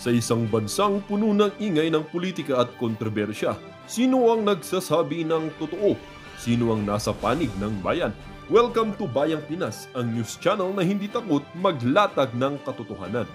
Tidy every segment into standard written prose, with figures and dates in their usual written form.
Sa isang bansang puno ng ingay ng politika at kontrobersya, sino ang nagsasabi ng totoo? Sino ang nasa panig ng bayan? Welcome to Bayang Pinas, ang news channel na hindi takot maglatag ng katotohanan.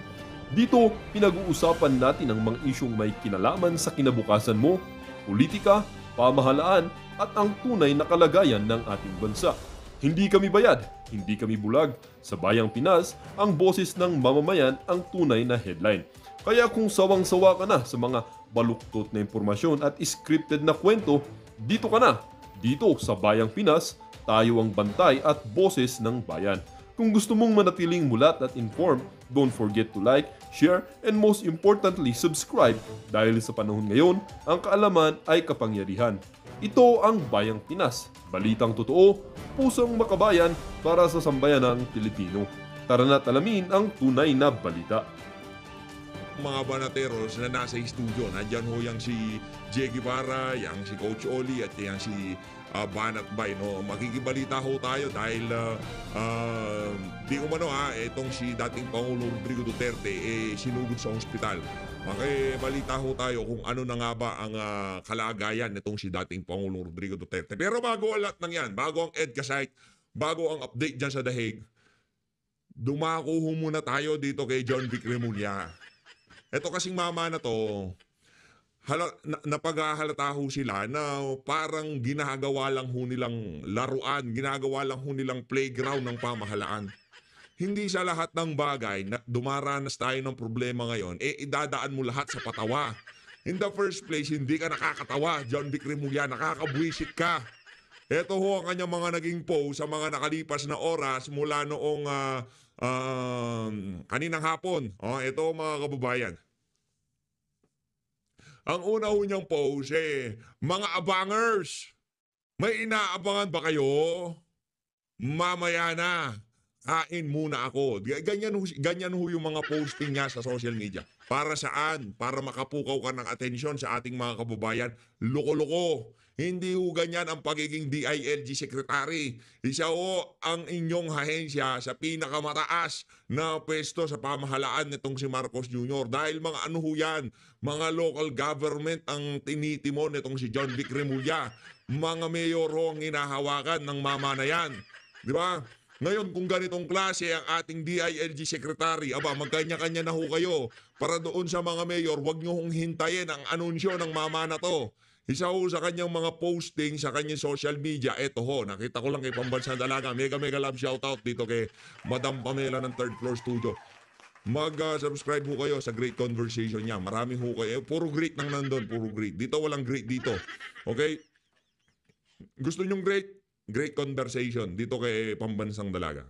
Dito, pinag-uusapan natin ang mga isyong may kinalaman sa kinabukasan mo, politika, pamahalaan, at ang tunay na kalagayan ng ating bansa. Hindi kami bayad, hindi kami bulag. Sa Bayang Pinas, ang boses ng mamamayan ang tunay na headline. Kaya kung sawang-sawa ka na sa mga baluktot na impormasyon at scripted na kwento, dito ka na. Dito sa Bayang Pinas, tayo ang bantay at boses ng bayan. Kung gusto mong manatiling mulat at informed, don't forget to like, share, and most importantly, subscribe dahil sa panahon ngayon, ang kaalaman ay kapangyarihan. Ito ang Bayang Pinas, balitang totoo, pusong makabayan para sa sambayanang Pilipino. Tara na't alamin ang tunay na balita. Mga banateros na nasa studio. Nandyan ho yang si Jay Guevara, yang si Coach Oli at yang si Banat Bay. No? Makikibalita ho tayo dahil di umano itong si dating Pangulo Rodrigo Duterte sinugod sa ospital. Makibalita ho tayo kung ano na nga ba ang kalagayan nitong si dating Pangulo Rodrigo Duterte. Pero bago ang lahat ng yan, bago ang EDCA site, bago ang update dyan sa The Hague, dumako ho muna tayo dito kay John Vic Remulla. Ito kasing mama na to, napaghahalata ho sila na parang ginagawa lang ho nilang laruan, ginagawa lang ho nilang playground ng pamahalaan. Hindi sa lahat ng bagay na dumaranas tayo ng problema ngayon, idadaan mo lahat sa patawa. In the first place, hindi ka nakakatawa, John Vic Remulla, nakakabwisit ka. Ito ho ang kanyang mga naging post sa mga nakalipas na oras mula noong kaninang hapon. Ito mga kababayan. Ang una ho niyang post mga abangers, may inaabangan ba kayo? Mamaya na, kain muna ako. Ganyan ho yung mga posting niya sa social media. Para saan? Para makapukaw ka ng atensyon sa ating mga kababayan. Loko-loko. Hindi ho ganyan ang pagiging DILG Secretary. Isa ho ang inyong ahensya sa pinakamataas na pwesto sa pamahalaan nitong si Marcos Jr. Dahil mga ano ho yan, mga local government ang tinitimon nitong si John Vic Remulla. Mga mayor ho ang hinahawakan ng mama na yan. Di ba? Ngayon, kung ganitong klase ang ating DILG Secretary, magkanya-kanya na ho kayo. Para doon sa mga mayor, huwag nyo hong hintayin ang anunsyo ng mama na to. Isa ho sa kanyang mga posting sa kanyang social media, eto ho, nakita ko lang kay Pambansang Dalaga. Mega love shoutout dito kay Madam Pamela ng Third Floor Studio. Mag-subscribe ho kayo sa great conversation niya. Marami ho kayo. Puro great nang nandun, puro great. Dito walang great dito. Okay? Gusto nyong great? Great conversation dito kay Pambansang Dalaga.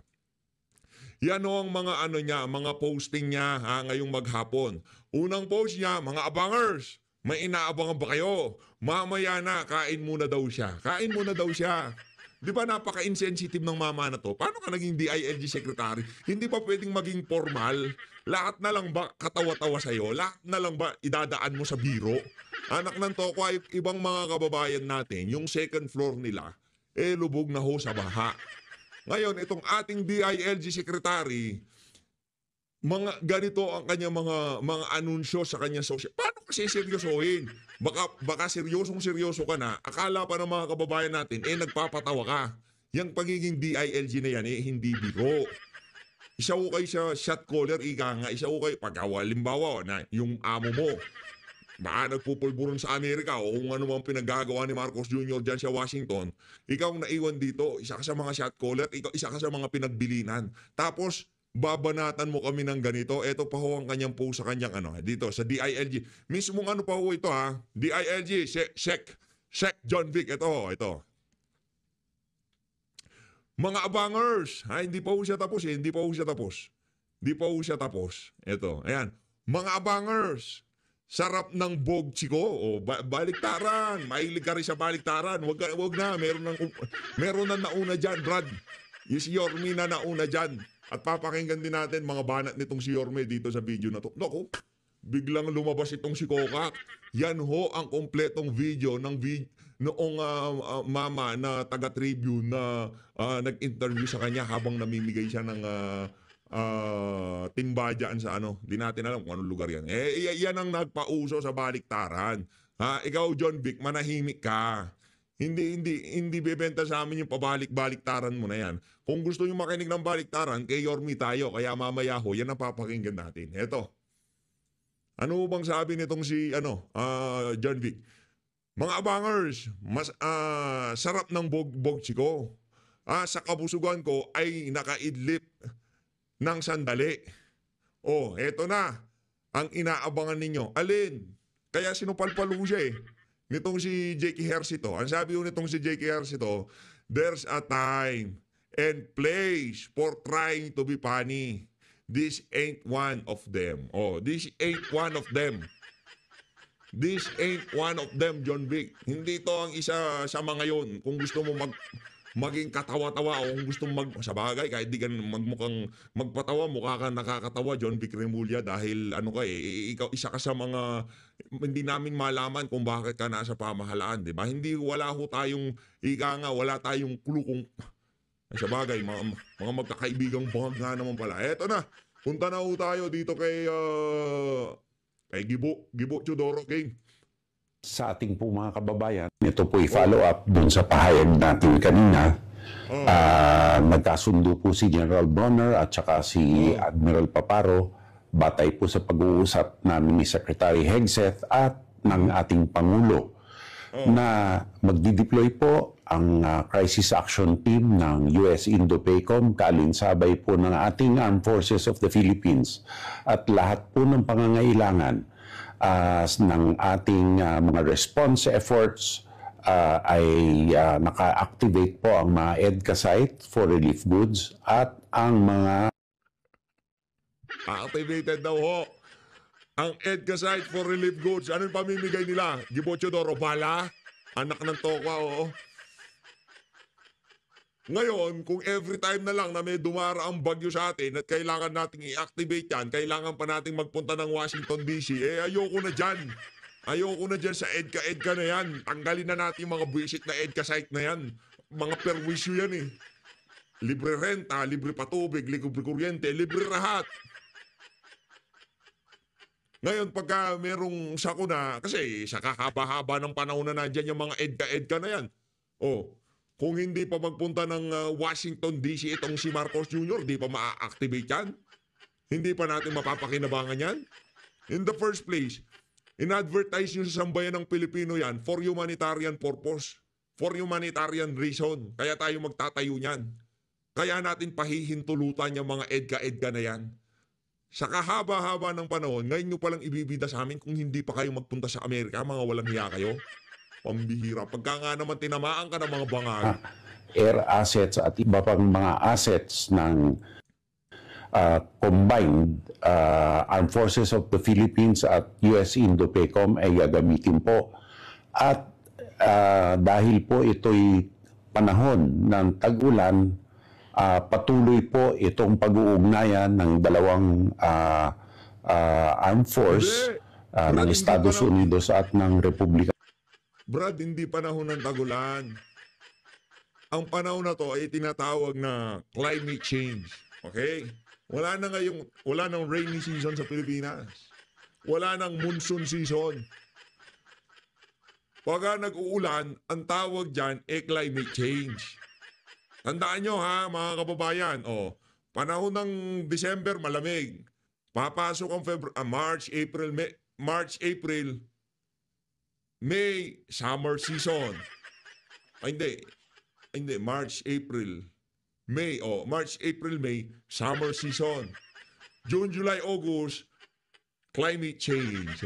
Yan ho ang mga niya, mga posting niya ngayong maghapon. Unang post niya, mga abangers, may inaabangan ba kayo? Mamaya na, kain muna daw siya. Kain muna daw siya. Di ba napaka-insensitive ng mama na to? Paano ka naging DILG secretary? Hindi ba pwedeng maging formal? Lahat na lang ba katawa-tawa sa'yo? Lahat na lang ba idadaan mo sa biro? Anak ng toko ay ibang mga kababayan natin, yung second floor nila, lubog na ho sa baha. Ngayon, itong ating DILG secretary, mga ganito ang kanyang mga anunsyo sa kanyang social. Paano kasi seryosohin? Baka seryoso ka na. Akala pa ng mga kababayan natin, nagpapatawa ka. Yang pagiging DILG na yan, hindi biro. Isa ko kayo sa shot caller, isa ko kayo, pagkawalimbawa na yung amo mo, baka nagpupulburon sa Amerika o kung ano mang pinaggagawa ni Marcos Jr. dyan sa Washington, ikaw ang naiwan dito, isa ka sa mga shot caller, isa ka sa mga pinagbilinan. Tapos, babanatan mo kami ng ganito. Ito pa ho ang kanyang post sa kanyang dito sa DILG. Mismong pa ho ito DILG, Sec John Vic. Ito. Mga abangers. Hindi pa ho siya tapos Hindi pa ho siya tapos. Ito, ayan. Mga abangers. Sarap ng bogchiko. Baliktaran. Mahilig ka rin sa baliktaran. Wag na. Meron na nauna dyan, Brad. Yung si Yorme na nauna dyan. At papakinggan din natin mga banat nitong si Yorme dito sa video na to. Naku, biglang lumabas itong si Kokak. Yan ho ang kompletong video noong mama na taga-tribune na nag-interview sa kanya habang namimigay siya ng timba dyan sa ano. Di natin alam kung anong lugar yan. Yan ang nagpauso sa baliktaran. Ikaw, John Vic, manahimik ka. Hindi bebenta sa amin yung pabalik-baliktaran mo na yan. Kung gusto nyo makinig ng baliktaran, kay Yormi tayo. Kaya mamaya ho, yan ang papakinggan natin. Eto. Ano bang sabi nitong si John Vic? Mga abangers, mas sarap ng bogbogchi ko. Sa kabusugan ko ay nakaidlip ng sandali. Eto na. Ang inaabangan ninyo. Alin? Kaya sinupalpalo siya nitong si J.K. Hersito. Ang sabi ko nitong si J.K. Hersito, there's a time and place for trying to be funny. This ain't one of them. This ain't one of them. This ain't one of them, John Vic. Hindi to ang isa sa mga yon. Kung gusto mo maging katawa-tawa o kung gusto mo sa bagay, kahit di ka magmukhang magpatawa, mukha ka nakakatawa, John Vic Remulla, dahil ikaw isa ka sa mga hindi namin malaman kung bakit ka nasa pamahalaan, di ba? Wala tayong clue kung sa bagay, mga magkakaibigang bangag nga naman pala. Eto na, punta na ho tayo dito kay Gibo Chodoro King. Sa ating po mga kababayan, ito po i-follow up dun sa pahayag natin kanina. Nagkasundo po si General Bronner at saka si Admiral Paparo batay po sa pag-uusap namin ni Secretary Hegseth at ng ating Pangulo na magdi-deploy po ang Crisis Action Team ng US Indo-PACOM kaalinsabay po ng ating Armed Forces of the Philippines at lahat po ng pangangailangan ng ating mga response efforts ay naka-activate po ang mga EDCA site for relief goods at ang mga activated daw ho ang EDCA site for relief goods. Anong pamimigay nila? Gibo Chodoro, bala? Anak ng tokwa, oo. Ngayon, kung every time na lang na may dumaraang bagyo sa atin at kailangan nating i-activate yan, kailangan pa nating magpunta ng Washington DC, ayoko na dyan. Ayoko na dyan sa EDCA na yan. Tanggalin na natin mga visit na EDCA site na yan. Mga perwisyo yan Libre renta, libre patubig, libre kuryente, libre lahat. Ngayon, pagka merong sakuna, kasi sa kakaba-haba ng panahon na nandyan yung mga EDCA na yan. Kung hindi pa magpunta ng Washington DC itong si Marcos Jr., di pa ma-activate yan? Hindi pa natin mapapakinabangan yan? In the first place, in-advertise nyo sa sambayan ng Pilipino yan for humanitarian purpose, for humanitarian reason. Kaya tayo magtatayo niyan. Kaya natin pahihintulutan yung mga EDCA na yan. Sa kahaba-haba ng panahon, ngayon nyo palang ibibida sa amin kung hindi pa kayo magpunta sa Amerika, mga walang hiya kayo. Pambihira. Pagka nga naman tinamaan ka ng mga bangag. Air assets at iba pang mga assets ng combined Armed Forces of the Philippines at US Indo-PACOM ay gagamitin po. At dahil po ito'y panahon ng tag-ulan, patuloy po itong pag-uugnayan ng dalawang armed force ng Estados Unidos at ng Republika. Brad, hindi panahon ng tagulan. Ang panahon na to ay tinatawag na climate change. Okay? Wala nang rainy season sa Pilipinas. Wala nang monsoon season. Pagka nag-uulan, ang tawag dyan ay climate change. Tandaan nyo ha, mga kababayan. Panahon ng December, malamig. Papasok ang March, April, May, summer season. Hindi. March, April, May. March, April, May, summer season. June, July, August, climate change.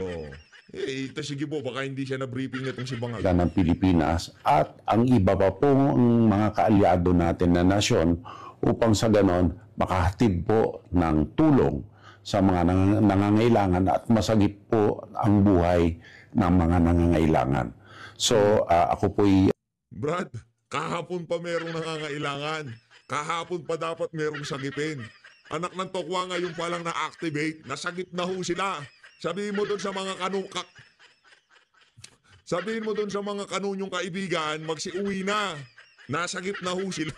Ito sige po, baka hindi siya na-briefing nitong si Bangag. Ng Pilipinas at ang iba pa pong mga kaalyado natin na nasyon upang sa ganon makahatid po ng tulong sa mga nangangailangan at masagip po ang buhay ng mga nangangailangan. So, ako po'y... Brad, kahapon pa merong nangangailangan. Kahapon pa dapat merong sagipin. Anak ng tokwa ngayon pa lang na-activate, nasagip na ho sila. Sabihin mo dun sa mga kanunyong kaibigan, magsiuwi na. Nasagip na ho sila.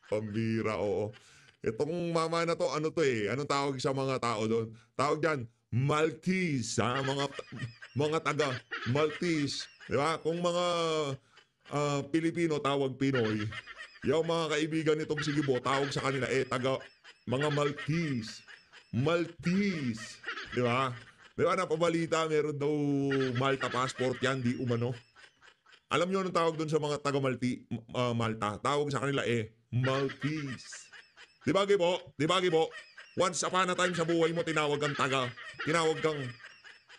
Pambira, oo. Itong mama na to, ano to eh? Anong tawag sa mga tao doon? Tawag dyan, Maltese, ha? Mga taga Maltese. Di ba? Kung mga Pilipino, tawag Pinoy. Yung mga kaibigan nitong Sigibo, tawag sa kanila, taga mga Maltese. Maltese. Di ba? Di ba, napabalita, meron daw Malta passport yan, di umano. Alam nyo anong tawag doon sa mga taga Malta? Tawag sa kanila, Maltese. Di ba, Gibo? Di ba, Gibo? Once upon a time sa buhay mo, tinawag kang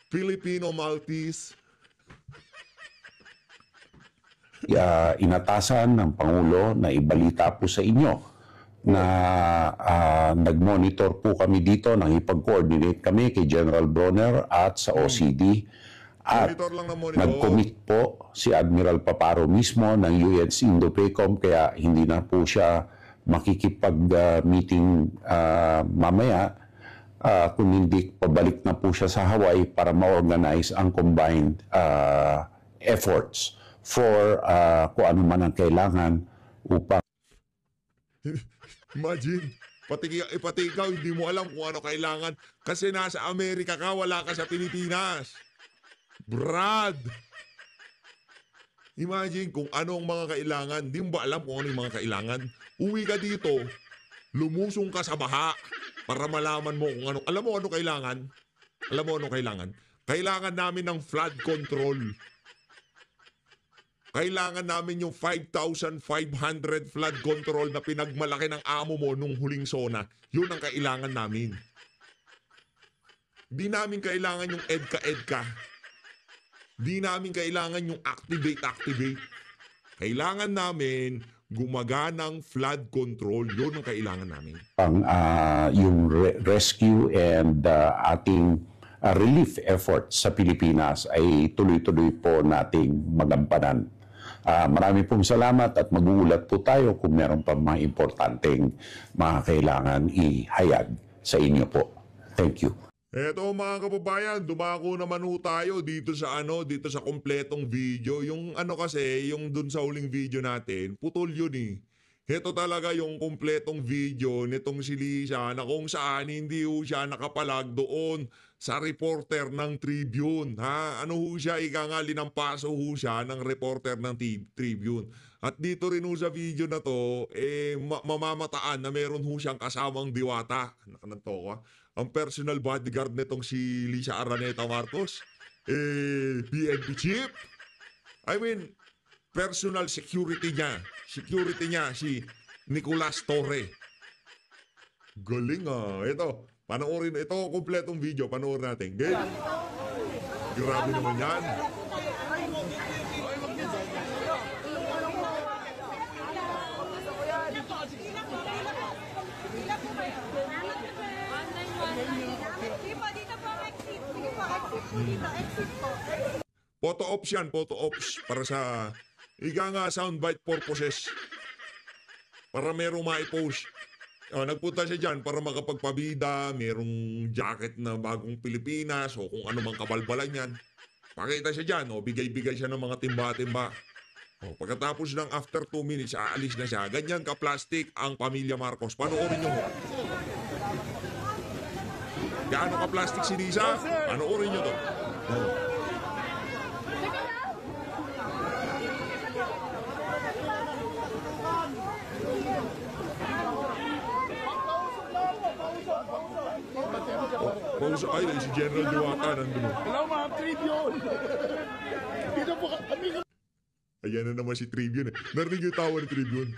Filipino Maltese. Inatasan ng Pangulo na ibalita po sa inyo na nag-monitor po kami dito, nakipag-coordinate kami kay General Bronner at sa OCD. At Monitor lang na monitor. nag-commit po si Admiral Paparo mismo ng US Indo-PACOM kaya hindi na po siya makikipag-meeting mamaya kung hindi pabalik na po siya sa Hawaii para ma-organize ang combined efforts for kung ano man ang kailangan upang Imagine, pati ikaw, hindi mo alam kung ano kailangan kasi nasa Amerika ka, wala ka sa Pilipinas. Brad! Imagine kung ano ang mga kailangan. Di mo ba alam kung ano yung mga kailangan? Uwi ka dito, lumusong ka sa baha para malaman mo kung ano. Alam mo ano kailangan? Alam mo ano kailangan? Kailangan namin ng flood control. Kailangan namin yung 5,500 flood control na pinagmalaki ng amo mo nung huling SONA. Yun ang kailangan namin. Di namin kailangan yung EDCA. Di namin kailangan yung activate. Kailangan namin gumaganang flood control. Yun ang kailangan namin. Yung rescue and ating relief efforts sa Pilipinas ay tuloy-tuloy po nating magampanan. Marami pong salamat at mag-uulat po tayo kung meron pa mga importanteng mga kailangan ihayag sa inyo po. Thank you. Eto mga kababayan, dumako naman ho tayo dito sa kompletong video. Yung kasi, yung dun sa huling video natin, putol yun eh. Ito talaga yung kompletong video nitong si Lisa na kung saan hindi ho siya nakapalag doon sa reporter ng Tribune. Ha? Ano ho siya, ika nga linampaso ho siya ng reporter ng Tribune. At dito rin ho sa video na to, mamamataan na meron ho siyang kasamang diwata. Nakananto ko ang personal bodyguard nitong si Lisa Araneta Marcos. PNP chief. I mean, personal security niya si Nicolas Torre. Galing ito, panoorin ito, kompletong video, panoorin natin. Okay? Grabe naman yan. Photo ops yan, photo ops para sa soundbite purposes. Para merong ma-post. Nagpunta siya dyan para makapagpabida, merong jacket na bagong Pilipinas o kung ano mang kabalbalan yan. Pakita siya dyan, bigay-bigay siya ng mga timba-timba. Pagkatapos ng after 2 minutes, aalis na siya. Ganyan ka-plastic ang pamilya Marcos. Panoorin nyo. Gaano ka-plastic si Lisa? Panoorin nyo to. Ay, si General Diwata nandun. Hello mga Tribune! Dito po kami. Ayan na naman si Tribune. Narinig yung tawa ni Tribune.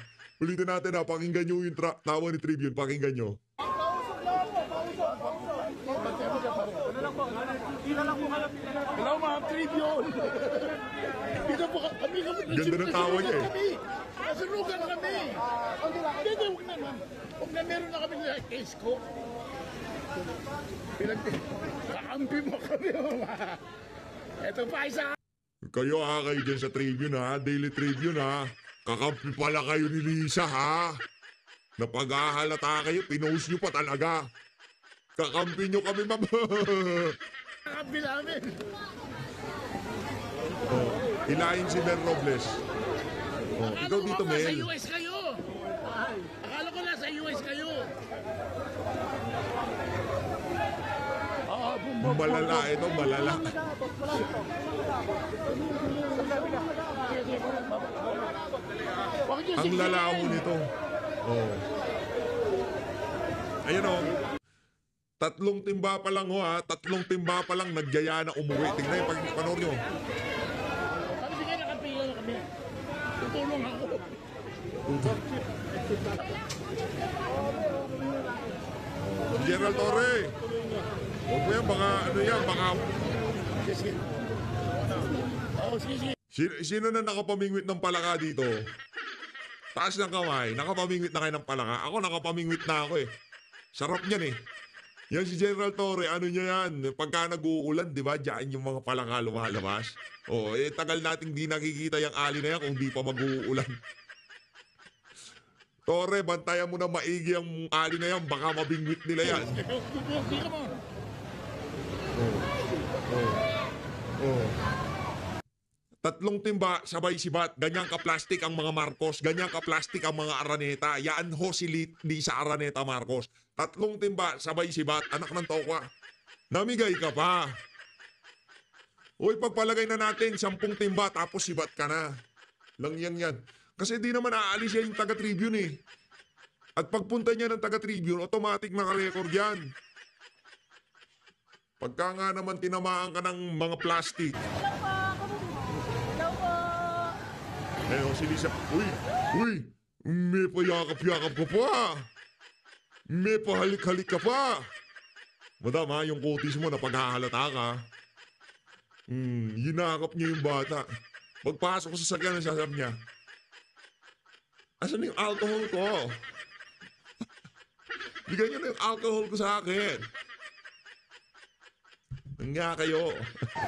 Ulitin natin pakinggan nyo yung tawa ni Tribune. Pakinggan nyo. Hello mga Tribune! Dito po kami. Ganda ng tawa niya Nasunugan kami. Hindi, huwag naman. Huwag na meron na kami sa case ko. Kakampi mo kami, mama. Ito pa isa. Kayo kayo dyan sa Tribune Daily Tribune Kakampi pala kayo ni Lisa Napag-ahalata kayo, pinost nyo pa talaga. Kakampi nyo kami, ma'am. Kakampi namin. Hilahin si Mel Robles. Ikaw dito, Mel. Akala ko nasa US kayo. Malala ito, malala. Ang lala mo nito. Oh. Ayan o. Tatlong timba pa lang ho ha. Tatlong timba pa lang nagyaya na umuwi. Tingnan yung pagpanor nyo. Sabi sige, nakapila na kami. Tutulong ako. Gerald Torre. Huwag mo yan, baka ano yan, baka... Sige. Oo, sige. Sino na nakapamingwit ng palaka dito? Taas ng kamay. Nakapamingwit na kayo ng palaka. Ako nakapamingwit na ako eh. Sarap niyan eh. Yan si General Torre, ano niya yan? Pagka nag-uulan, di ba? Diyan yung mga palaka lumalabas. Oo, eh tagal nating di nakikita yung ali na yan kung di pa mag-uulan. Torre, bantayan mo na maigi ang ali na yan. Baka mabingwit nila yan. Hindi ka mo. Tatlong timba, sabay sibat. Ganyan ka-plastic ang mga Marcos. Ganyan ka-plastic ang mga Araneta. Yan ho si Lisa Araneta Marcos. Tatlong timba, sabay sibat. Anak ng tokwa. Namigay ka pa. Uy, pagpalagay na natin 10 timba tapos sibat ka na. Lang yan. Kasi di naman aalis yan yung taga-Tribune eh. At pagpunta niya ng taga-Tribune, automatic naka-record yan. Pagka nga naman tinamaan ka ng mga plastic. Eh, si Lisa, uy, may payakap-yakap ka pa. May pahalik-halik ka pa. Madam ha, yung kutis mo na paghahalata ka. Yinakap niya yung bata. Pagpasok ko sa sakyan, sasabi niya, asan yung alcohol ko? Bigyan niyo na yung alcohol ko sa akin. Nga kayo.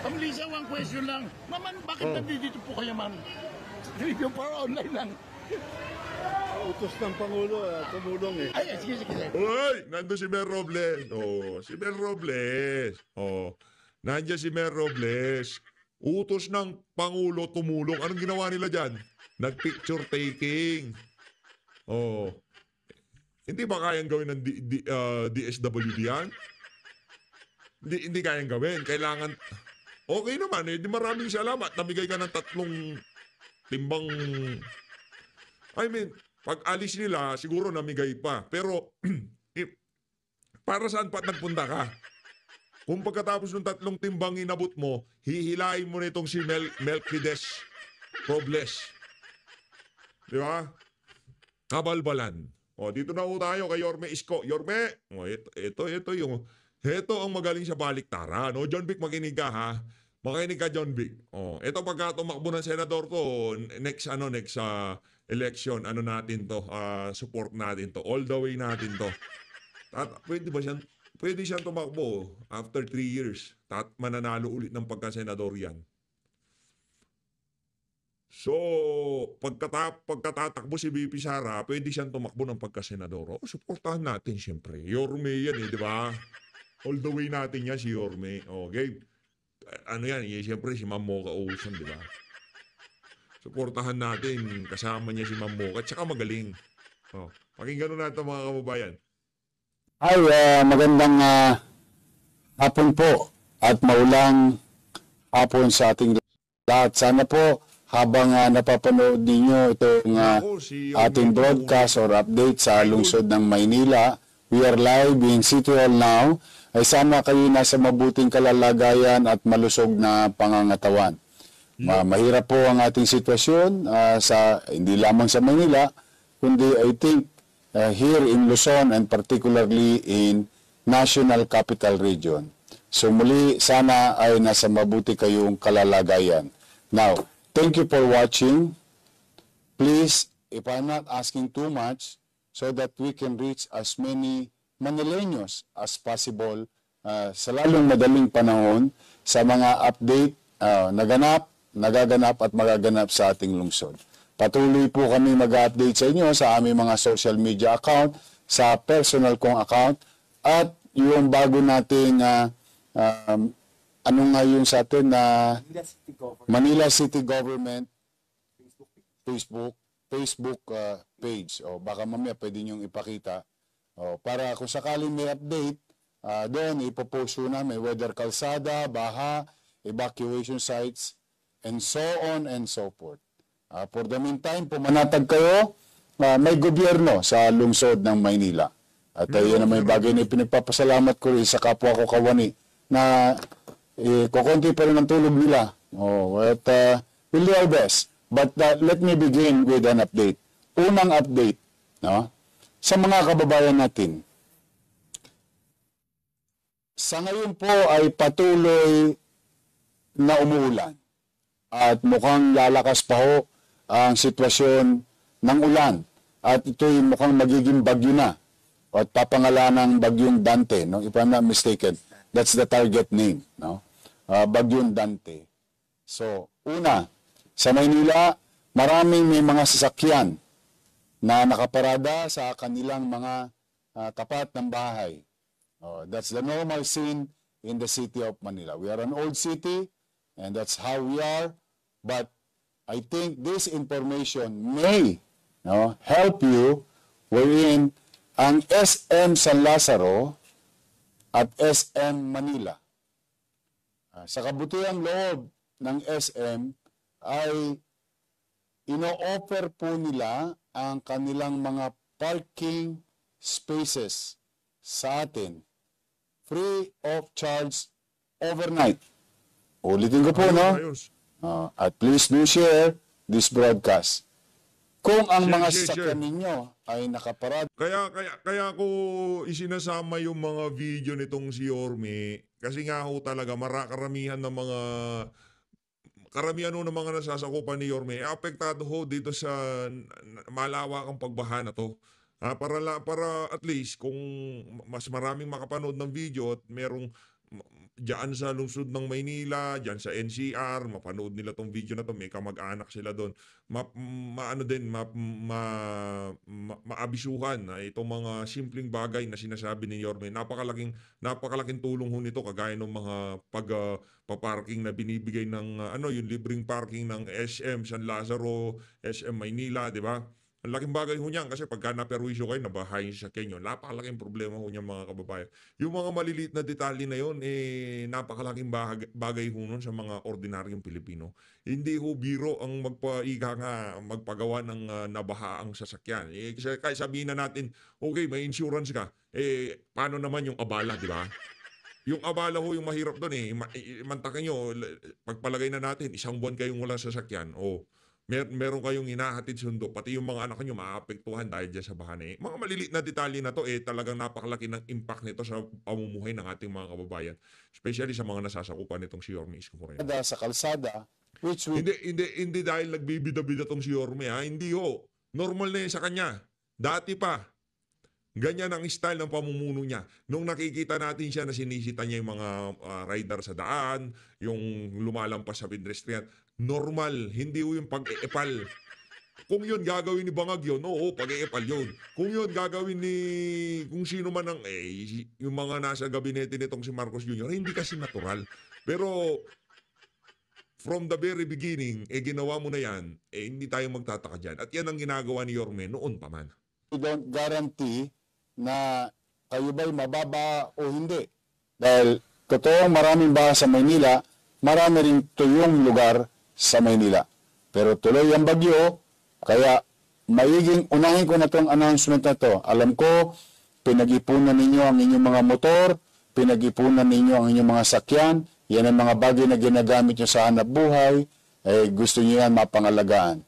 Ma'am Lisa, one question lang. Ma'am, bakit nandito po kayo, ma'am? Review para online lang. Utos ng Pangulo, tumulong eh. Ay, sige. Uy, nandun si Mer Robles. Oh, si Mer Robles. Oh, nandiyan si Mer Robles. Utos ng Pangulo tumulong. Anong ginawa nila dyan? Nag-picture taking. Oh. Hindi ba kayang gawin ng DSWD yan? Hindi kayang gawin. Kailangan... Okay naman eh. Di maraming salamat. Namigay ka ng 3 timbang... I mean, pag alis nila, siguro namigay pa. Pero, para saan pa nagpunta ka? Kung pagkatapos ng 3 timbang inabot mo, hihilain mo nitong si Melquiades Robles. Di ba? Kabalbalan. O, dito na po tayo kay Yorme Isko. Yorme, ito ang magaling sa baliktaran. O, John Vic, makinig ka ha. Makinig ka, John Vic. O, ito pagka tumakbo ng senador to, next election, natin to, support natin to. All the way natin to. Pwede siyang tumakbo after 3 years. Mananalo ulit ng pagka-senador yan. So, pagkatatakbo si BP Sara, pwede siyang tumakbo ng pagka-senador. Suportahan natin siyempre. Yorme yan di ba? All the way natin yan si Yorme. Okay? Siyempre si Ma'am Mocha Ocean, di ba? Suportahan natin. Kasama niya si Ma'am Mocha. At saka magaling. Pakinggan natin mga kababayan. Ay, magandang hapon po at maulang hapon sa ating lahat. Sana po habang napapanood ninyo itong ating broadcast or update sa lungsod ng Maynila, we are live in City Hall now, ay sana kayo nasa mabuting kalalagayan at malusog na pangangatawan. Mahirap po ang ating sitwasyon hindi lamang sa Maynila, kundi I think here in Luzon and particularly in National Capital Region. So muli, sana ay nasa mabuti kayong kalalagayan. Now, thank you for watching. Please, if I'm not asking too much, so that we can reach as many Manileños as possible sa lalong madaling panahon sa mga update nagaganap at magaganap sa ating lungsod. Patuloy po kami mag-update sa inyo sa aming mga social media account, sa personal kong account, at yung bago nating yung sa atin na Manila City Government Facebook page. O baka mamaya pwede niyong ipakita. O, para kung sakaling may update, doon ipopost po namin whether kalsada, baha, evacuation sites, and so on and so forth. For the meantime, pumanatag kayo, may gobyerno sa lungsod ng Maynila. At yan na may bagay na pinagpapasalamat ko rin sa kapwa ko kawani na kukunti pa rin ang tulog nila. We'll do our best. But let me begin with an update. Unang update, no? Sa mga kababayan natin. Sa ngayon po ay patuloy na umuulan. At mukhang lalakas pa ho ang sitwasyon ng ulan. At ito'y mukhang magiging bagyo na. At papangalanan ng bagyong Dante, no? If I'm not mistaken, that's the target name, no? Bagyong Dante. So, una, sa Maynila, maraming may mga sasakyan na nakaparada sa kanilang mga tapat ng bahay. That's the normal scene in the city of Manila. We are an old city, and that's how we are. But I think this information may, no, help you wherein ang SM San Lazaro at SM Manila. Sa kabutihang loob ng SM ay ino-offer po nila ang kanilang mga parking spaces sa atin free of charge overnight. Ulitin ko po, no? At please do share this broadcast. Kung ang mga sasakyan ninyo ay nakaparada. Kaya ko isinasama yung mga video nitong si Yorme kasi nga ho talaga karamihan ng mga nasasakupan ni Yorme apektado ho dito sa malawakang pagbaha na to. Para at least kung mas maraming makapanood ng video at merong diyan sa lungsod ng Maynila, diyan sa NCR, mapanood nila tong video na to, may kamag-anak sila doon. Maabisuhan na itong mga simpleng bagay na sinasabi ni Yorme. Napakalaking tulong ho nito kagaya ng mga paparking na binibigay ng yung libreng parking ng SM San Lazaro, SM Maynila, di ba? Ang laking bagay ho niyan kasi pagka naperwisyo kayo, nabahayin sa Kenyo, napakalaking problema ho niyan mga kababayan. Yung mga maliliit na detalye na yun, napakalaking bagay ho nun sa mga ordinaryong Pilipino. Hindi ho biro ang magpagawa ng nabaha ang sasakyan. Kasi kaya sabihin na natin, okay, may insurance ka, paano naman yung abala, di ba? Yung abala ho yung mahirap doon mantakin nyo, pagpalagay na natin, 1 buwan kayong walang sasakyan, meron kayong hinahatid sundo, pati yung mga anak nyo maapektuhan dahil dyan sa bahan. Mga maliliit na detalye na to, talagang napakalaki ng impact nito sa pamumuhay ng ating mga kababayan. Especially sa mga nasasakupan nitong si Yorme Isko Moreno. Sa kalsada, which hindi dahil nagbibida-bida tong si Yorme, hindi ho. Normal na yun sa kanya. Dati pa. Ganyan ang style ng pamumuno niya. Nung nakikita natin siya na sinisita niya yung mga rider sa daan, yung lumalampas sa pedestrian, normal, hindi yung pag-eepal. Kung yun gagawin ni Bangag yun, pag-eepal yun. Kung yun gagawin ni kung sino man ang yung mga nasa gabinete nitong si Marcos Jr., hindi kasi natural. Pero from the very beginning, ginawa mo na yan, hindi tayo magtataka dyan. At yan ang ginagawa ni Yorme noon pa man. You don't guarantee na kayo ba'y mababa o hindi. Dahil totoo maraming baha sa Maynila, marami rin tuyong lugar sa Maynila. Pero tuloy ang bagyo, kaya unahin ko na itong announcement na to. Alam ko, pinag-ipunan ninyo ang inyong mga motor, pinag-ipunan ninyo ang inyong mga sakyan, yan ang mga bagay na ginagamit nyo sa hanap buhay, gusto nyo yan mapangalagaan.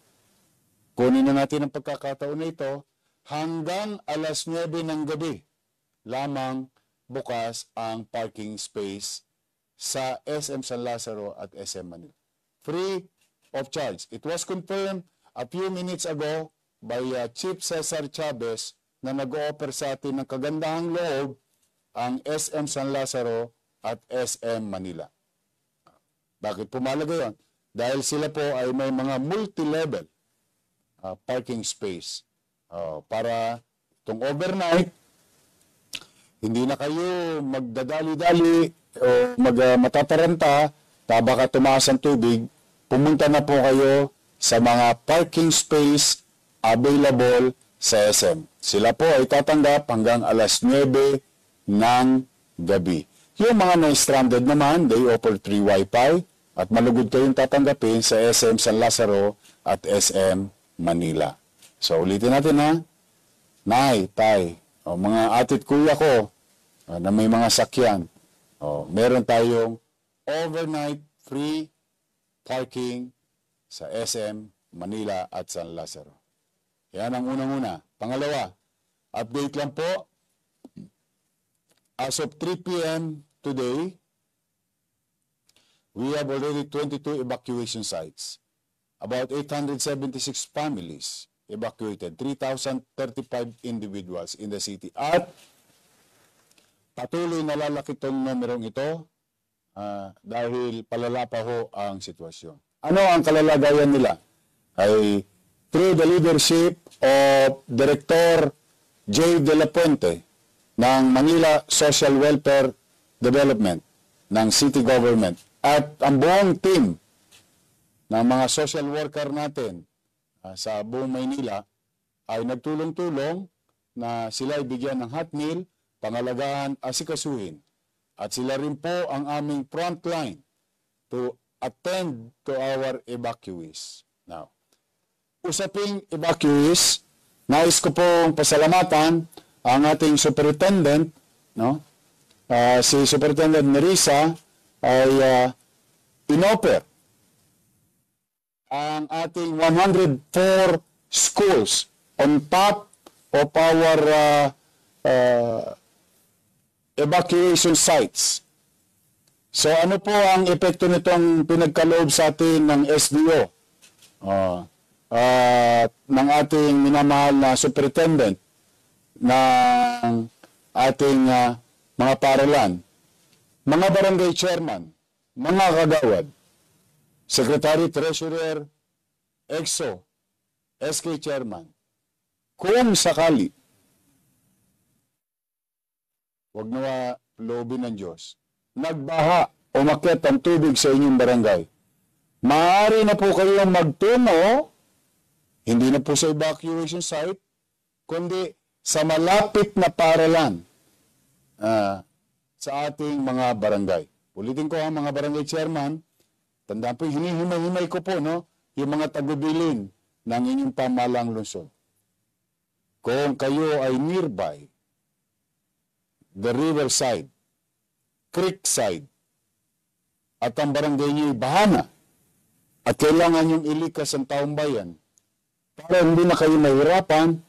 Kunin na natin ang pagkakataon na ito, hanggang alas 9 ng gabi lamang bukas ang parking space sa SM San Lazaro at SM Manila. Free of charge. It was confirmed a few minutes ago by Chief Cesar Chavez na nag-o-offer sa atin ng kagandahang loob ang SM San Lazaro at SM Manila. Bakit pumalaga yun? Dahil sila po ay may mga multi-level parking space. Para itong overnight, hindi na kayo magdadali-dali o matataranta, baka tumaas ang tubig, pumunta na po kayo sa mga parking space available sa SM. Sila po ay tatanggap hanggang alas 9 ng gabi. Yung mga na-stranded naman, they offer free wifi at malugod kayong tatanggapin sa SM San Lazaro at SM Manila. So ulitin natin ha, Nay, Tay, mga atit kuya ko na may mga sakyan, meron tayong overnight free parking sa SM Manila at San Lazaro. Yan ang unang-una. Pangalawa, update lang po. As of 3 p.m. today, we have already 22 evacuation sites. About 876 families evacuated, 3,035 individuals in the city. At patuloy na lalaki itong numerong ito dahil palala pa ho ang sitwasyon. Ano ang kalalagayan nila? Ay through the leadership of Director J. De La Puente ng Manila Social Welfare Development ng City Government at ang buong team ng mga social worker natin sa buong Maynila ay nagtulong-tulong na sila ibigyan ng hot meal, pangalagaan, asikasuhin. At sila rin po ang aming frontline to attend to our evacuees. Now, usaping evacuees, nais ko pong pasalamatan ang ating superintendent, no? Si Superintendent Nerissa ay inoffer ang ating 104 schools on top of our evacuation sites. So ano po ang epekto nitong pinagkaloob sa atin ng SDO? Ng ating minamahal na superintendent ng ating mga paralan, mga barangay chairman, mga kagawad, secretary, treasurer, EXO, SK chairman, kung sakali, huwag na loobin ng Diyos, nagbaha, umakyat ang tubig sa inyong barangay, maaari na po kayong magtungo, hindi na po sa evacuation site, kundi sa malapit na paralan sa ating mga barangay. Ulitin ko mga barangay chairman, tandaan po, hinihimay-himay ko po, no, yung mga tagubilin ng inyong pamahalang lungsod. Kung kayo ay nearby, the riverside, creekside, at ang barangay niyo ay bahana, at kailangan niyong ilikas ang taong bayan, para hindi na kayo mahirapan,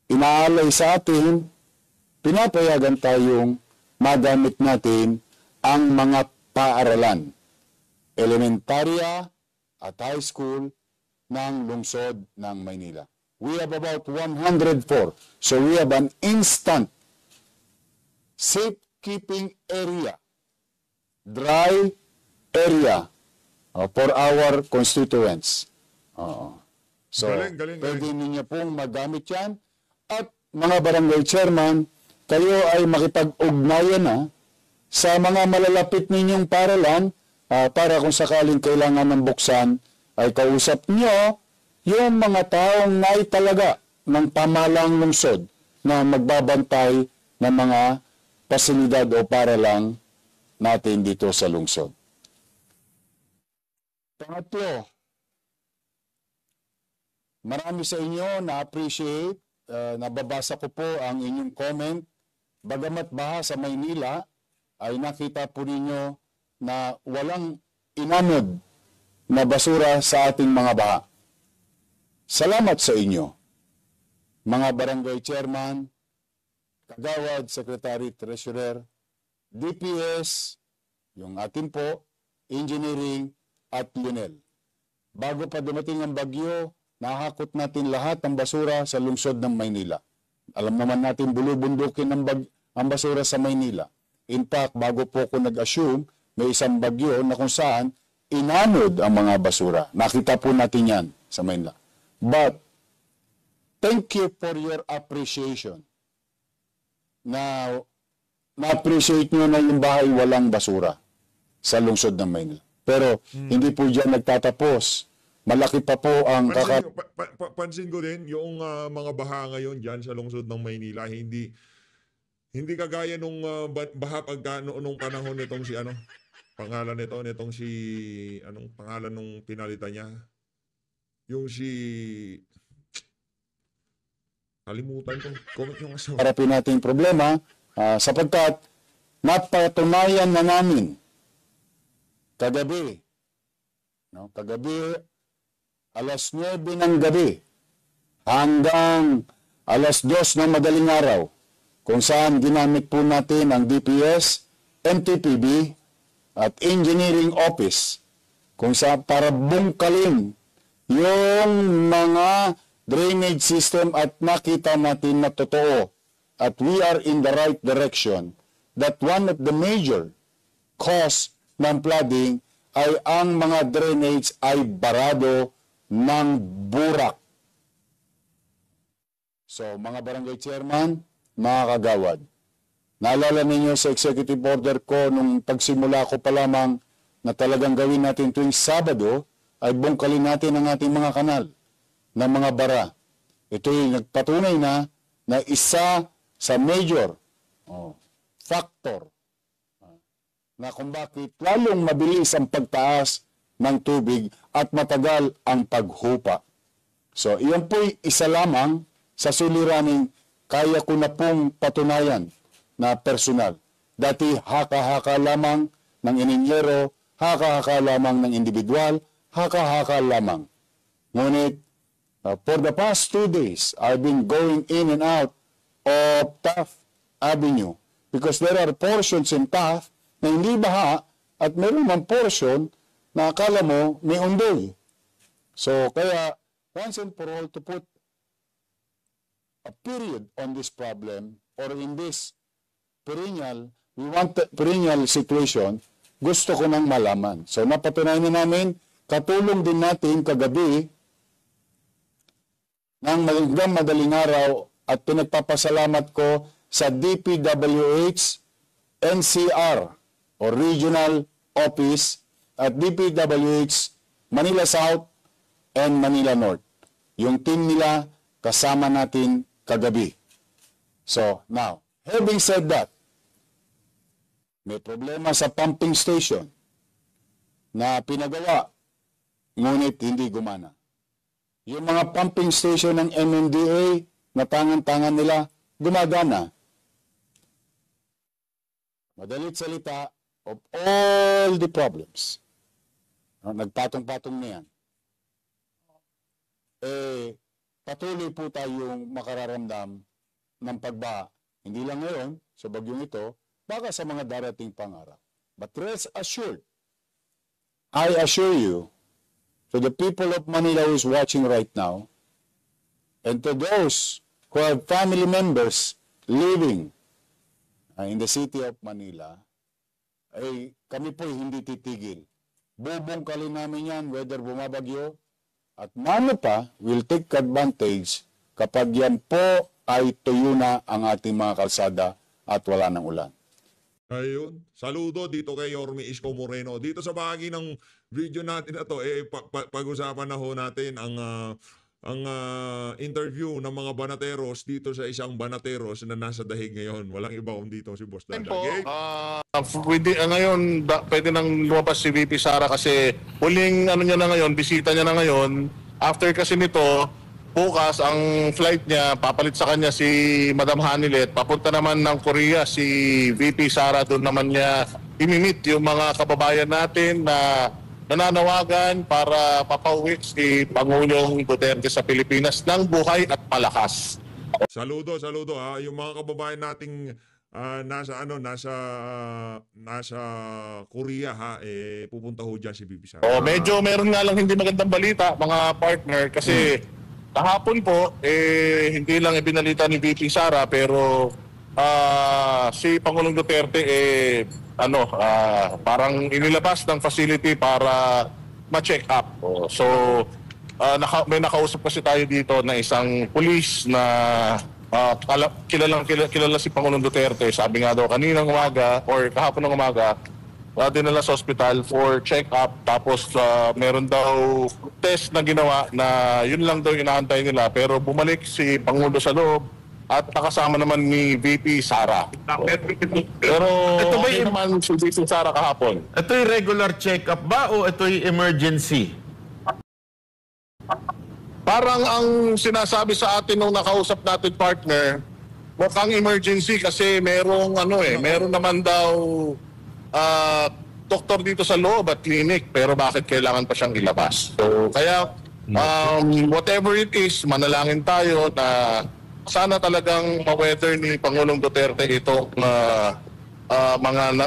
inaalay sa atin, pinapayagan tayong magamit natin ang mga paaralan, elementarya at high school ng lungsod ng Maynila. We have about 104. So we have an instant safekeeping area, dry area for our constituents. So, Galing. pwede ninyo pong magamit yan. At mga barangay chairman, kayo ay makipag-ugnayan na sa mga malalapit ninyong paralan para kung sakaling kailangan ng buksan, ay kausap nyo yung mga taong naitalaga ng pamahalang lungsod na magbabantay ng mga pasilidad o paralang natin dito sa lungsod. Pangatlo, marami sa inyo na-appreciate, nababasa ko po ang inyong comment. Bagamat baha sa Maynila, ay nakita po ninyo na walang inanod na basura sa ating mga baha. Salamat sa inyo, mga barangay chairman, kagawad, secretary, treasurer, DPS, yung atin po, engineering, at Lionel. Bago pa dumating ang bagyo, nahakot natin lahat ang basura sa lungsod ng Maynila. Alam naman natin bulubundukin ang basura sa Maynila. In fact, bago po ko nag-assume, may isang bagyo na kung saan inanod ang mga basura. Nakita po natin yan sa Maynila. But, thank you for your appreciation. Na-appreciate nyo na yung bahay walang basura sa lungsod ng Maynila. Pero, hindi po dyan nagtatapos. Malaki pa po ang pansin ko din yung mga baha ngayon diyan sa lungsod ng Maynila, hindi Hindi kagaya nung baha pagka noong panahon nitong si ano, pangalan nitong si, anong pangalan nung pinalitan niya? Yung si, kalimutan ko, comment yung asawa. harapin nating problema sapagkat napatunayan na namin kagabi, no? Kagabi, alas 9 ng gabi hanggang alas 2 ng madaling araw, kung saan ginamit po natin ang DPS, MTPB at Engineering Office kung saan para bungkalin yung mga drainage system at nakita natin na totoo at we are in the right direction, that one of the major cause ng flooding ay ang mga drainage ay barado ng burak. So, mga barangay chairman, mga kagawad, naalala ninyo sa executive order ko nung pagsimula ko pa lamang na talagang gawin natin tuwing Sabado ay bungkalin natin ang ating mga kanal ng mga bara. Ito'y nagpatunay na isa sa major factor na kung bakit lalong mabilis ang pagtaas ng tubig at matagal ang paghupa. So, iyan po'y isa lamang sa suliraning kaya ko na pong patunayan na personal. Dati haka-haka lamang ng ininyero, haka-haka lamang ng individual, haka-haka lamang. Ngunit, for the past 2 days, I've been going in and out of Taft Avenue because there are portions in Taft na hindi baha at meron mang portion na akala mo may undoy. So, kaya, once and for all, to put a period on this problem or in this perennial situation, gusto ko nang malaman. So, napatunayan na namin, katulong din natin kagabi ng madaling araw at pinagpapasalamat ko sa DPWH, NCR o Regional Office at DPWH Manila South and Manila North. Yung team nila kasama natin kagabi. So, now, having said that, may problema sa pumping station na pinagawa, ngunit hindi gumana. Yung mga pumping station ng MMDA na tangan-tangan nila, gumagana. Madalit salita, of all the problems, nagpatong-patong na yan, patuloy po tayong makararamdam ng pagbaha. Hindi lang ngayon, sa bagyong ito, baka sa mga darating pangarap. But rest assured, I assure you, to the people of Manila who is watching right now, and to those who have family members living in the city of Manila, ay kami po hindi titigil. Bubungkalin namin yan whether bumabagyo, at mano pa will take advantage kapag yan po ay tuyo na ang ating mga kalsada at wala ng ulan. Ayun. Saludo dito kay Yorme Isko Moreno. Dito sa bahagi ng video natin na to, pag-usapan na ho natin ang interview ng mga banateros dito sa isang banateros na nasa dahig ngayon. Walang iba kundi dito si Boss Dada. Ngayon, pwede nang lumabas si VP Sara kasi huling niya na ngayon, bisita niya na ngayon. After kasi nito, bukas ang flight niya, papalit sa kanya si Madam Hanilet. Papunta naman ng Korea si VP Sara. Doon naman niya imimit yung mga kababayan natin na nananawagan para papauwi si Pangulong Duterte sa Pilipinas ng buhay at palakas. Saludo ha. Yung mga kababayan nating nasa Korea ha, pupunta ho dyan si VP Sara. Medyo meron nga lang hindi magandang balita mga partner kasi kahapon po, hindi lang ibinalita ni VP Sara pero si Pangulong Duterte parang inilabas ng facility para ma-check up. So, may nakausap kasi tayo dito na isang pulis na kilala si Pangulong Duterte. Sabi nga daw kaninang umaga or kahapon ng umaga, dinala sa hospital for check-up. Tapos meron daw test na ginawa na yun lang daw inaantay nila. Pero bumalik si Pangulo sa loob at nakasama naman ni VP Sara. Pero Ito ba okay yung- naman si VP Sara kahapon. Ito'y regular check-up ba o ito'y emergency? Parang ang sinasabi sa atin nung nakausap natin partner, mukhang emergency kasi meron naman daw doktor dito sa loob at clinic, pero bakit kailangan pa siyang ilabas? So kaya whatever it is, manalangin tayo na sana talagang ma-weather ni Pangulong Duterte itong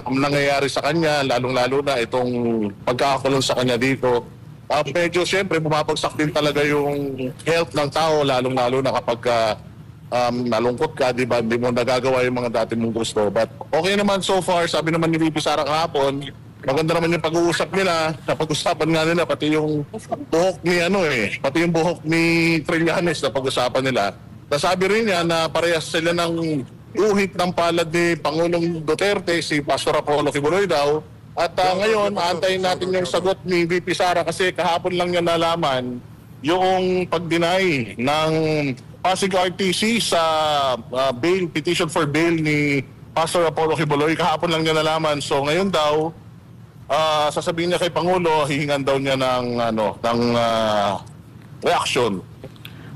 nangyayari sa kanya, lalong-lalo na itong pagkakakulong sa kanya dito. Medyo siyempre bumabagsak din talaga yung health ng tao, lalong-lalo na kapag nalungkot ka, di ba? Hindi mo nagagawa yung mga dati mong gusto. But okay naman so far, sabi naman ni VP Sara kahapon, maganda naman yung pag-uusap nila. Napag-usapan nga nila pati yung buhok ni pati yung buhok ni Trillanes na pag-usapan nila. Nasabi rin niya na parehas sila ng uhit ng palad ni Pangulong Duterte, si Pastor Apollo Kibuloy daw. At ngayon, aantayin natin yung sagot ni VP Sara kasi kahapon lang niya nalaman yung pag-deny ng Pasig RTC sa petition for bail ni Pastor Apollo Kibuloy. Kahapon lang niya nalaman. So ngayon daw, sasabihin niya kay Pangulo, hihingan daw niya ng reaction.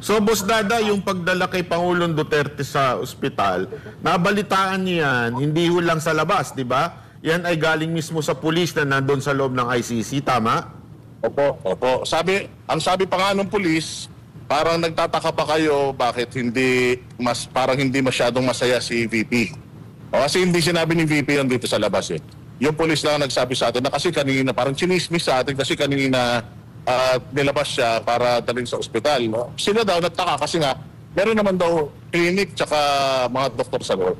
So, Boss Dada, yung pagdala kay Pangulong Duterte sa ospital, nabalitaan niyo yan, hindi ho lang sa labas, di ba? Yan ay galing mismo sa pulis na nandun sa loob ng ICC, tama? Opo. Ang sabi pa nga ng pulis, parang nagtataka pa kayo bakit parang hindi masyadong masaya si VP. Kasi hindi sinabi ni VP yan dito sa labas eh. Yung pulis lang nagsabi sa atin na kasi kanina, parang chinismis sa atin kasi kanina nilabas siya para dalhin sa ospital. No? Sila daw nagtaka kasi nga, meron naman daw clinic tsaka mga doktor sa loob.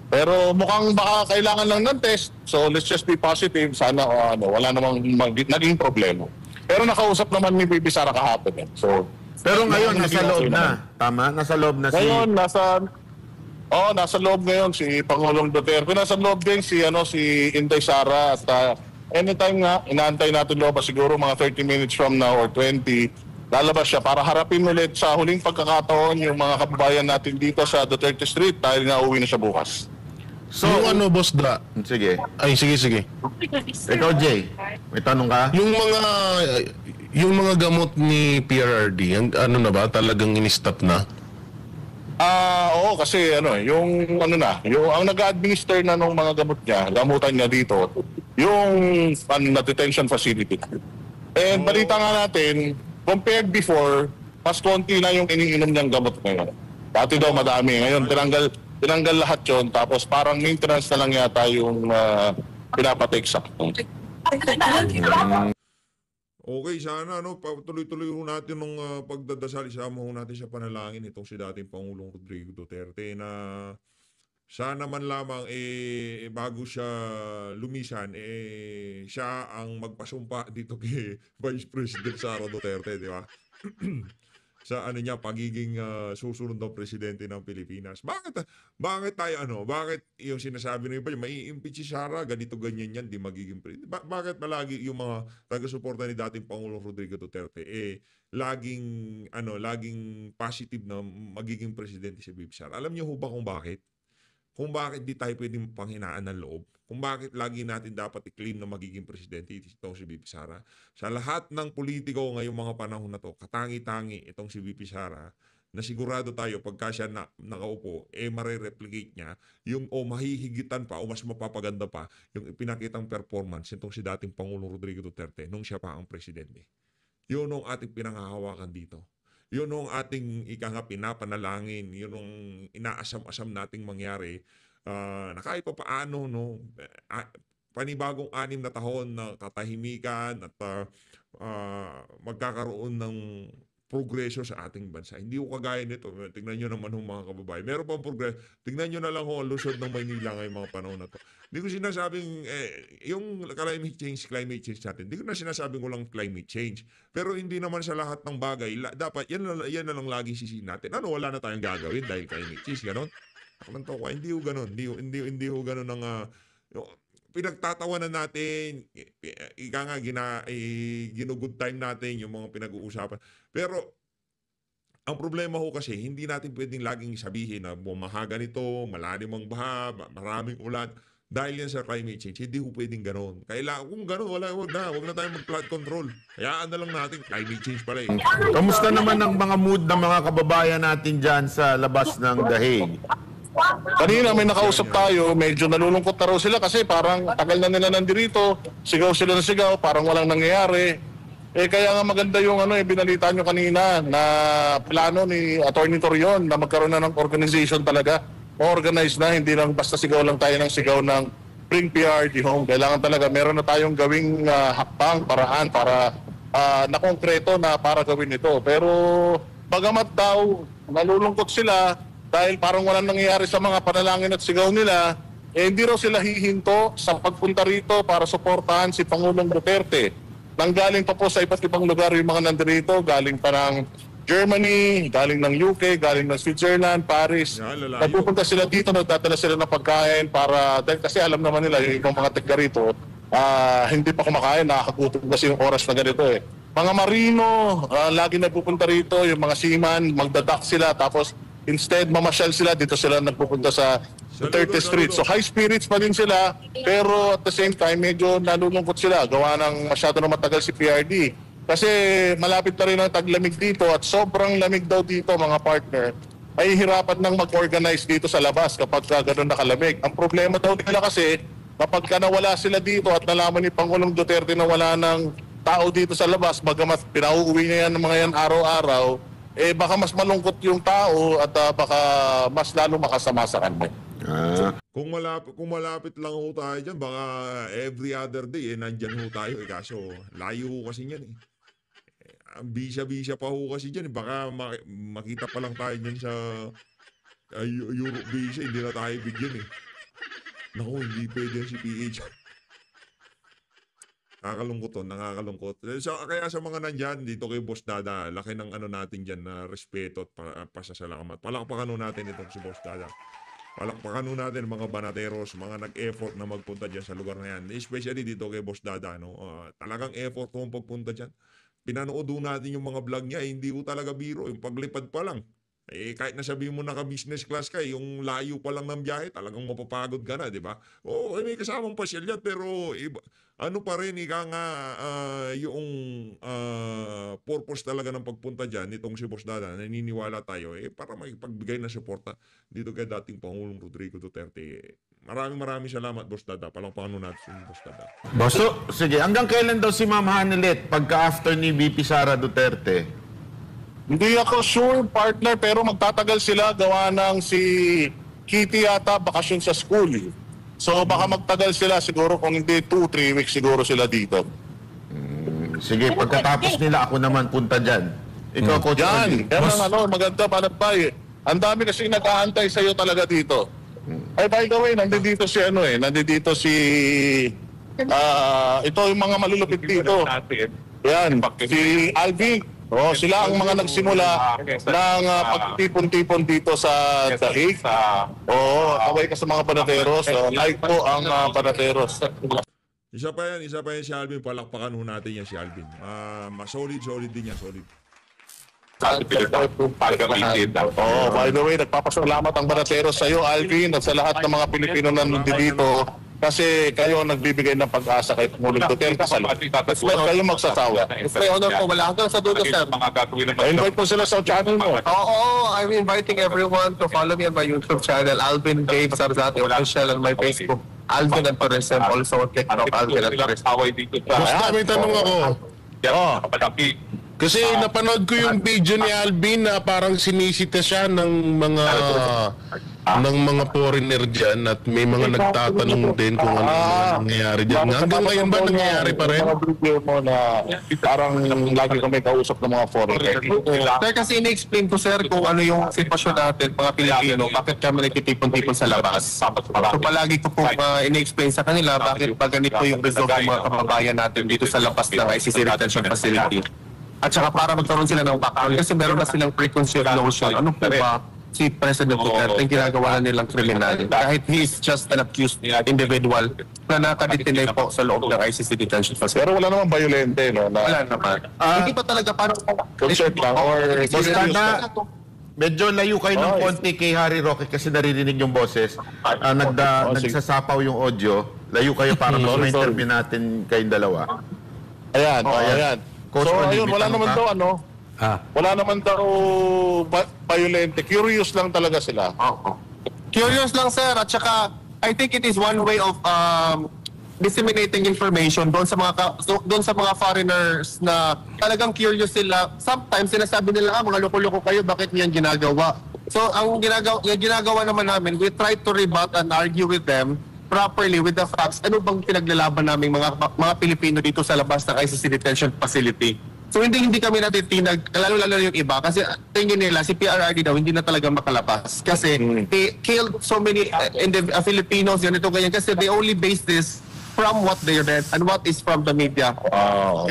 Pero mukhang baka kailangan lang ng test. So let's just be positive. Sana wala namang naging problema. Pero nakausap naman ni VP Sara kahapon. So, Pero ngayon, nasa loob na. Tama? Nasa loob na si... ngayon, nasa loob ngayon si Pangulong Duterte. Nasa loob din si Inday Sara. At anytime nga, inaantay natin loob siguro mga 30 minutes from now or 20. Lalabas siya para harapin ulit sa huling pagkakataon yung mga kababayan natin dito sa Duterte Street dahil nga uwi na siya bukas. So, yung Boss Da? sige. Ay, sige. Ikaw, Jay, may tanong ka? Yung mga gamot ni PRRD, ano na ba? Talagang in-stop na? Oo, kasi yung ang nag-administer na ng mga gamutan niya dito, yung na detention facility. And balita nga natin, compared before, mas konti na yung iniinom niyang gamot ngayon. Dati daw madami. Ngayon, tinanggal lahat yon, tapos parang maintenance na lang yata yung pinapatake sa Okay, sana patuloy-tuloy ho natin nung pagdadasal, isama ho natin sa panalangin itong si dating Pangulong Rodrigo Duterte na sana man lamang bago siya lumisan siya ang magpasumpa dito kay Vice President Sara Duterte, di ba? Sa pagiging susunod na presidente ng Pilipinas. Bakit tayo bakit yung sinasabi ng iba, mai-impeach si Sara, ganito ganyan yan, di magiging presidente. Bakit palagi yung mga taga-suporta ni dating Pangulong Rodrigo Duterte laging positive na magiging presidente si VP Sara? Alam niyo ho ba kung bakit? Kung bakit di tayo pwedeng panghinaan ng loob? Kung bakit lagi natin dapat i-claim na magiging presidente itong si VP Sara? Sa lahat ng politiko ngayong mga panahon na to, katangi-tangi itong si VP Sara, na sigurado tayo pagka siya nakaupo, marereplicate niya yung mahihigitan pa o mas mapapaganda pa yung ipinakitang performance itong si dating Pangulong Rodrigo Duterte nung siya pa ang presidente. Yun ang ating pinanghahawakan dito. Yun ang ating pinapanalangin, yun ang inaasam-asam nating mangyari na kahit pa paano panibagong 6 na taon na katahimikan at magkakaroon ng progreso sa ating bansa. Hindi ko kagaya nito. Tingnan nyo naman mga kababayan. Meron pang progreso. Tingnan nyo na lang ang lusod ng Maynila ngayong mga panahon na to. Hindi ko sinasabing yung climate change natin. Hindi ko na sinasabing walang climate change. Pero hindi naman sa lahat ng bagay. Dapat yan na lang lagi sisihin natin. Wala na tayong gagawin dahil climate change. Ganon. Hindi ho ganon. Hindi ho ganon ng pinagtatawanan natin, ginugood time natin yung mga pinag-uusapan. Pero Ang problema ho kasi, hindi natin pwedeng laging sabihin na bumaha ganito, malalim ang baha, maraming ulan. Dahil yan sa climate change, hindi ho pwedeng ganon. Kailangan, kung ganon, wag na tayong mag-flood control. Hayaan na lang natin, climate change pala eh. Kamusta naman ang mga mood ng mga kababayan natin dyan sa labas ng Dahig? Kanina may nakausap tayo, medyo nalulungkot na raw sila kasi parang tagal na nila nandirito, sigaw sila ng sigaw, parang walang nangyayari. Kaya nga maganda yung binalita nyo kanina na plano ni Attorney Torion na magkaroon na ng organization talaga. Organized na, hindi lang basta sigaw lang tayo ng sigaw ng Bring PRD Home. Kailangan talaga meron na tayong gawing hakbang, paraan para na konkreto na para gawin ito. Pero bagamat daw nalulungkot sila dahil parang walang nangyayari sa mga panalangin at sigaw nila, hindi raw sila hihinto sa pagpunta rito para suportahan si Pangulong Duterte. Nanggaling pa po sa iba't ibang lugar yung mga nandito, galing pa ng Germany, galing ng UK, galing ng Switzerland, Paris. Nagpupunta sila dito, nagdadala sila ng pagkain para, dahil kasi alam naman nila yung ibang mga taga rito, hindi pa kumakain, nakakagutom kasi yung oras na ganito eh. Mga marino, lagi nagpupunta rito, yung mga seaman, magdadak sila, tapos instead mamasyal sila, dito sila nagpupunta sa Duterte Street. So high spirits pa din sila, pero at the same time, medyo nalulungkot sila, gawa ng masyado na matagal si PRD. Kasi malapit na rin ang taglamig dito at sobrang lamig daw dito mga partner, ay hirapan nang mag-organize dito sa labas kapag gano'n nakalamig. Ang problema daw nila kasi, kapag nawala sila dito at nalaman ni Pangulong Duterte na wala ng tao dito sa labas, bagamat pinauuwi niya yan ng mga yan araw-araw, baka mas malungkot yung tao at baka mas lalo makasama sa kanya. Kung malapit lang ho tayo dyan, baka every other day, nandyan ho tayo. Kaso layo ho kasi yan eh. Ang bisa-bisa pa ho kasi dyan. Baka makita pa lang tayo dyan sa Europe visa, hindi na tayo bigyan eh. Naku, hindi pwede yan si PH. Nakakalungkot to, nakakalungkot. So, kaya sa mga nandyan, dito kay Boss Dada, laki ng natin dyan na respeto at pasasalamat. Palakpakan natin itong si Boss Dada. Palakpakan natin mga banateros, mga nag-effort na magpunta dyan sa lugar na yan. Especially dito kay Boss Dada. No? Talagang effort kung pagpunta dyan. Pinanood natin yung mga vlog niya, hindi ko talaga biro. Yung paglipad pa lang. Kahit nasabihin mo naka-business class ka, yung layo pa lang ng biyahe, talagang mapapagod ka na, di ba? May kasamang pasyal yan, pero iba, pa rin, yung purpose talaga ng pagpunta dyan, itong si Boss Dada, naniniwala tayo, para makipagbigay na suporta dito kay dating Pangulong Rodrigo Duterte. Maraming salamat, Boss Dada. Palakpakan natin si Boss Dada. So, sige, hanggang kailan daw si Ma'am Hanilet pagka-after ni VP Sara Duterte? Hindi ako sure, partner, pero magtatagal sila gawa ng si Kitty yata bakasyon sa school. So baka magtagal sila siguro kung hindi 2-3 weeks siguro sila dito. Sige, pagkatapos nila ako naman punta dyan. Ikaw, Coach Yan, Andy. pero maganda panatbay. Ang dami kasi nag-aantay sa'yo talaga dito. Ay, by the way, nandito si ito yung mga malulupit dito. Yan, si Alvin. Sila ang mga nagsimula ng pagtipon-tipon dito sa Dahig. Kaway ka sa mga panateros. Like po ang panateros. Isa pa yan si Alvin. Palakpakan natin yan si Alvin. Solid din yan, solid. By the way, nagpapasalamat ang panateros sa iyo, Alvin, at sa lahat ng mga Pilipino na nandito. Kasi kayo nagbibigay ng pag-asa kay Pangulong Duterte sa lahat. Kayo magsasawa. Honor po, wala hanggang sa dulo, sir. Invite po sila sa channel mo. Oo, I'm inviting everyone to follow me on my YouTube channel, Alvin Dave Sarzate Official, on my Facebook, Alvin and Tourism, also on TikTok, Alvin and Tourism. Basta may tanong ako. Kasi napanood ko yung video ni Alvin na parang sinisita siya ng mga foreigner dyan at may mga nagtatanong din kung ano nangyayari dyan. Hanggang ngayon ba nangyayari pa rin? Mo na parang lagi kami kausap ng mga foreigner. Sir, kasi in-explain ko, sir, kung ano yung sitwasyon natin, mga Pilipino, bakit kami nagtitipon-tipon sa labas. So palagi ko po in-explain sa kanila bakit ba ganito yung result ng mga kababayan natin dito sa labas ng ICC Retention Facility. At saka para magkaroon sila ng background kasi meron na silang preconceived notion. Ano po ba si President Duterte ang ginagawa na nilang kriminal. Kahit he is just an accused individual na nakadetenay po sa loob ng ICC detention facility. Pero wala namang violente, no? Wala naman. Hindi pa talaga parang Concert lang or Boss Dada, medyo layo kayo ng konti kay Harry Roque kasi naririnig yung boses. Nagsasapaw yung audio. Layo kayo para mas ma-interview natin kayong dalawa. Ayan, ayan. Coach So, Oli, ayun, may wala tanong naman ka? daw, wala naman daw violente. Curious lang talaga sila. curious lang, sir. At saka, I think it is one way of disseminating information doon sa mga foreigners na talagang curious sila. Sometimes sinasabi nila, mga loko-loko kayo, bakit niyan ginagawa? So ang ginagawa naman namin, we try to rebut and argue with them properly with the facts. Ano bang pinaglalaban namin mga Pilipino dito sa labas ng ICC detention facility? So hindi kami natitinag, lalo-lalo yung iba kasi tingin nila si PRRD daw hindi na talaga makalabas kasi they killed so many Filipinos, ganito ganyan kasi they only base this from what they read and what is from the media.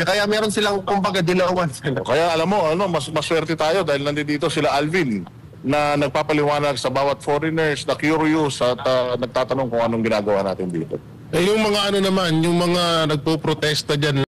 Kaya meron silang kumbaga dilawan sila. Kaya alam mo, mas maswerte tayo dahil nandito sila Alvin na nagpapaliwanag sa bawat foreigners na curious at nagtatanong kung anong ginagawa natin dito. Yung mga naman, yung mga nagpo-protesta dyan